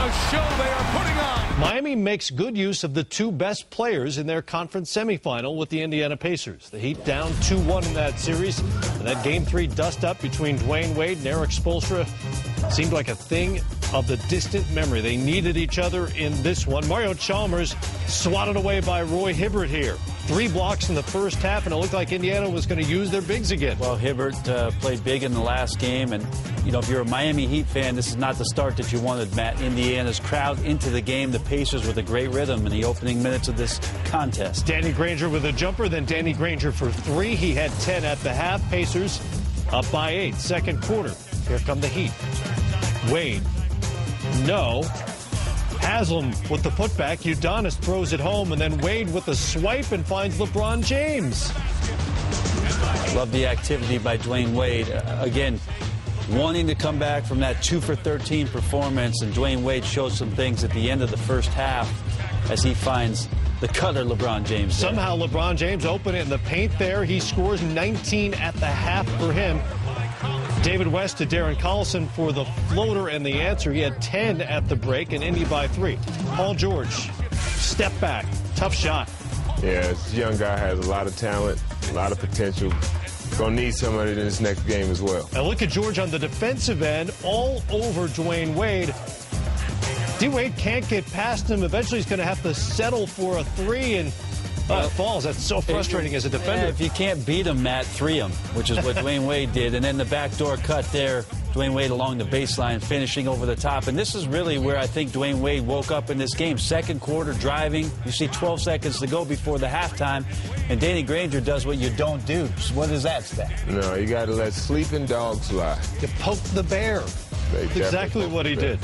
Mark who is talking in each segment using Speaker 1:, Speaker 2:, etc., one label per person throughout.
Speaker 1: a show they are putting on.
Speaker 2: Miami makes good use of the two best players in their conference semifinal with the Indiana Pacers. The Heat down 2-1 in that series. And that Game 3 dust-up between Dwayne Wade and Eric Spoelstra seemed like a thing of the distant memory. They needed each other in this one. Mario Chalmers swatted away by Roy Hibbert here. 3 blocks in the first half, and it looked like Indiana was going to use their bigs again.
Speaker 3: Well, Hibbert played big in the last game, and, you know, if you're a Miami Heat fan, this is not the start that you wanted, Matt. Indiana's crowd into the game, the Pacers with a great rhythm in the opening minutes of this contest.
Speaker 2: Danny Granger with a jumper, then Danny Granger for 3. He had 10 at the half. Pacers up by 8. Second quarter. Here come the Heat. Wade. No. Haslam with the putback. Udonis throws it home, and then Wade with the swipe and finds LeBron James.
Speaker 3: Love the activity by Dwayne Wade. Again, wanting to come back from that 2 for 13 performance, and Dwayne Wade showed some things at the end of the first half as he finds the cutter LeBron James there.
Speaker 2: Somehow LeBron James opened it in the paint there. He scores 19 at the half for him. David West to Darren Collison for the floater and the answer. He had 10 at the break, and Indy by 3. Paul George, step back, tough shot.
Speaker 4: Yeah, this young guy has a lot of talent, a lot of potential. Going to need some of it in this next game as well.
Speaker 2: Now look at George on the defensive end, all over Dwayne Wade. D-Wade can't get past him. Eventually he's going to have to settle for a 3, and it falls. That's so frustrating as a defender.
Speaker 3: Yeah, if you can't beat him, Matt, 3 him, which is what Dwayne Wade did. And then the backdoor cut there, Dwayne Wade along the baseline, finishing over the top. And this is really where I think Dwayne Wade woke up in this game. Second quarter, driving. You see 12 seconds to go before the halftime. And Danny Granger does what you don't do. So what is that stat?
Speaker 4: No, you got to let sleeping dogs lie.
Speaker 2: You poke the bear. That's exactly what he did.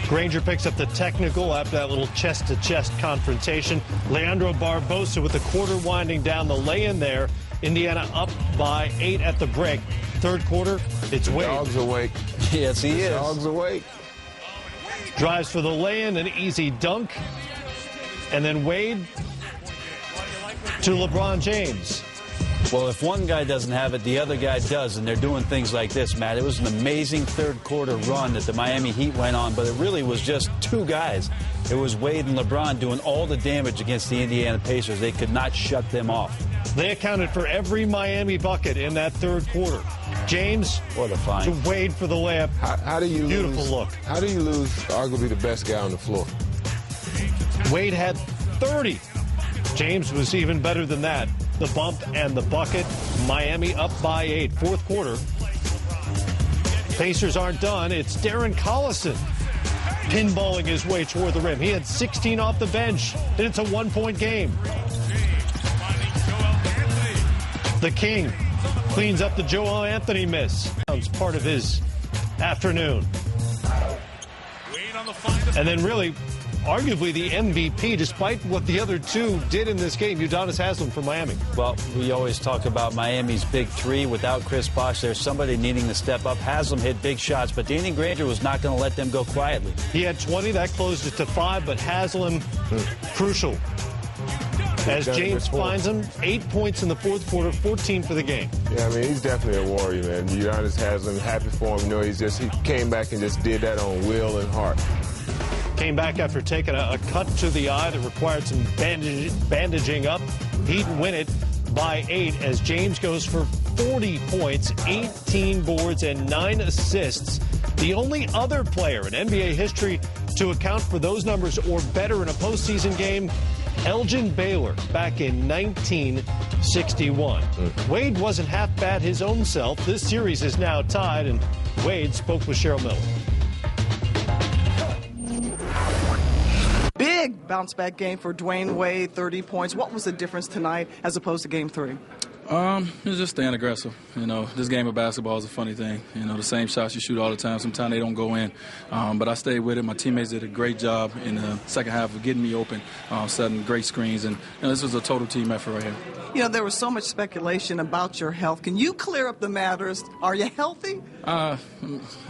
Speaker 2: Granger picks up the technical after that little chest-to-chest confrontation. Leandro Barbosa with the quarter winding down, the lay-in there. Indiana up by 8 at the break. Third quarter, it's Wade.
Speaker 4: Dog's awake.
Speaker 3: Yes, he is.
Speaker 4: Dog's awake.
Speaker 2: Drives for the lay-in, an easy dunk. And then Wade to LeBron James.
Speaker 3: Well, if one guy doesn't have it, the other guy does, and they're doing things like this, Matt. It was an amazing third quarter run that the Miami Heat went on, but it really was just 2 guys. It was Wade and LeBron doing all the damage against the Indiana Pacers. They could not shut them off.
Speaker 2: They accounted for every Miami bucket in that third quarter. James,
Speaker 3: what a find.
Speaker 2: To Wade for the layup.
Speaker 4: How do you
Speaker 2: Beautiful
Speaker 4: lose,
Speaker 2: look.
Speaker 4: How do you lose arguably the best guy on the floor?
Speaker 2: Wade had 30. James was even better than that. The bump and the bucket. Miami up by 8. Fourth quarter. Pacers aren't done. It's Darren Collison pinballing his way toward the rim. He had 16 off the bench. Then it's a 1-point game. The King cleans up the Joel Anthony miss. It's part of his afternoon. And then really, arguably the MVP, despite what the other 2 did in this game, Udonis Haslam for Miami.
Speaker 3: Well, we always talk about Miami's big 3. Without Chris Bosh, there's somebody needing to step up. Haslam hit big shots, but Danny Granger was not going to let them go quietly.
Speaker 2: He had 20. That closed it to 5, but Haslam, crucial. As James finds him, 8 points in the fourth quarter, 14 for the game.
Speaker 4: Yeah, I mean, he's definitely a warrior, man. Udonis Haslam, happy for him. You know, he came back and just did that on will and heart.
Speaker 2: Came back after taking a cut to the eye that required some bandaging up. He'd win it by 8 as James goes for 40 points, 18 boards, and 9 assists. The only other player in NBA history to account for those numbers or better in a postseason game, Elgin Baylor, back in 1961. Wade wasn't half bad his own self. This series is now tied, and Wade spoke with Cheryl Miller.
Speaker 5: Big bounce-back game for Dwayne Wade, 30 points. What was the difference tonight as opposed to Game 3?
Speaker 6: It's just staying aggressive. You know, this game of basketball is a funny thing. You know, the same shots you shoot all the time. Sometimes they don't go in. But I stayed with it. My teammates did a great job in the second half of getting me open, setting great screens. And you know, this was a total team effort right here.
Speaker 5: You know, there was so much speculation about your health. Can you clear up the matters? Are you healthy?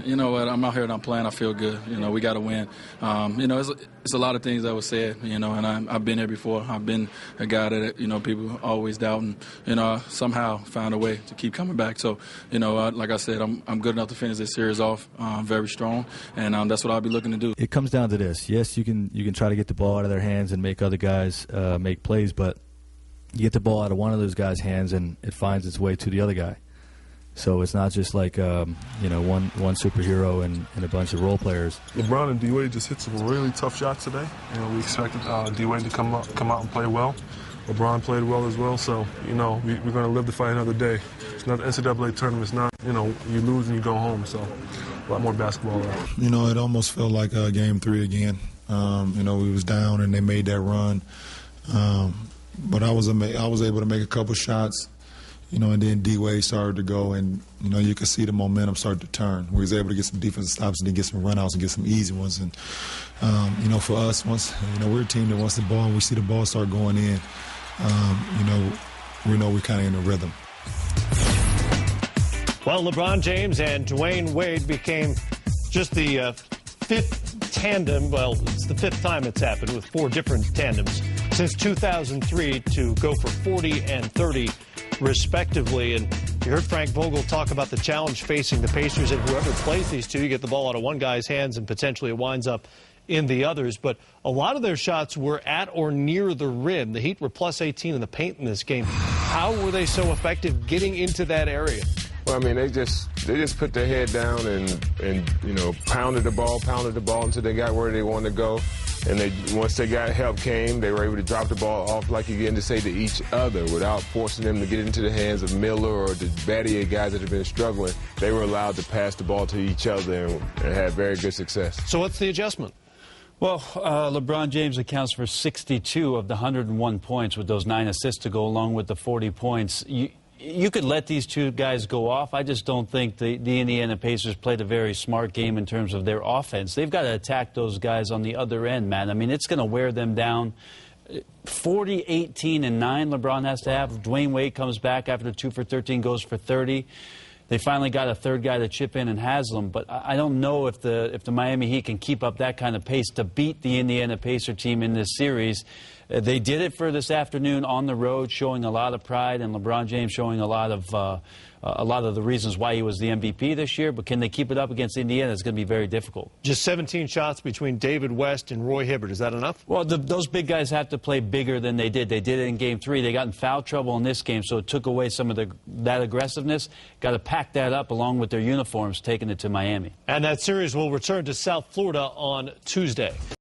Speaker 6: You know what? I'm out here and I'm playing. I feel good. You know, we got to win. You know, it's a lot of things that was said, you know, and I've been there before. I've been a guy that, you know, people always doubt, and, you know, I somehow found a way to keep coming back. So, you know, like I said, I'm good enough to finish this series off very strong, and that's what I'll be looking to do.
Speaker 7: It comes down to this. Yes, you can try to get the ball out of their hands and make other guys make plays, but you get the ball out of one of those guys' hands and it finds its way to the other guy. So it's not just like you know, one superhero and a bunch of role players.
Speaker 8: LeBron and D-Wade just hit some really tough shots today. You know, we expected D-Wade to come out and play well. LeBron played well as well. So, you know, we're going to live to fight another day. It's not the NCAA tournament. It's not, you know, you lose and you go home. So a lot more basketball out.
Speaker 9: You know, it almost felt like Game 3 again. You know, we was down and they made that run. But I was able to make a couple shots. You know, and then D-Wade started to go, and, you know, you could see the momentum start to turn. We was able to get some defensive stops and then get some runouts and get some easy ones. And, you know, for us, once, you know, we're a team that wants the ball and we see the ball start going in, you know we're kind of in a rhythm.
Speaker 2: Well, LeBron James and Dwayne Wade became just the fifth tandem. Well, it's the fifth time it's happened with four different tandems since 2003 to go for 40 and 30. Respectively. And you heard Frank Vogel talk about the challenge facing the Pacers, and whoever plays these two, you get the ball out of one guy's hands and potentially it winds up in the others. But a lot of their shots were at or near the rim. The Heat were plus 18 in the paint in this game. How were they so effective getting into that area?
Speaker 4: Well, I mean, they just put their head down and you know, pounded the ball until they got where they wanted to go. And once they got help came, they were able to drop the ball off, like you get to say, to each other without forcing them to get into the hands of Miller or the Battier guys that have been struggling. They were allowed to pass the ball to each other and had very good success.
Speaker 2: So what's the adjustment?
Speaker 3: Well, LeBron James accounts for 62 of the 101 points with those 9 assists to go along with the 40 points. You could let these two guys go off. I just don't think the Indiana Pacers played a very smart game in terms of their offense. They've got to attack those guys on the other end, man. I mean, it's going to wear them down. 40, 18, and 9 LeBron has to have. Dwayne Wade comes back after 2 for 13, goes for 30. They finally got a third guy to chip in and Haslam, but I don't know if the Miami Heat can keep up that kind of pace to beat the Indiana Pacer team in this series. They did it for this afternoon on the road, showing a lot of pride, and LeBron James showing a lot of the reasons why he was the MVP this year. But can they keep it up against Indiana? It's going to be very difficult.
Speaker 2: Just 17 shots between David West and Roy Hibbert. Is that enough?
Speaker 3: Well, those big guys have to play bigger than they did. They did it in Game 3. They got in foul trouble in this game, so it took away some of that aggressiveness. Got to pack that up along with their uniforms, taking it to Miami.
Speaker 2: And that series will return to South Florida on Tuesday.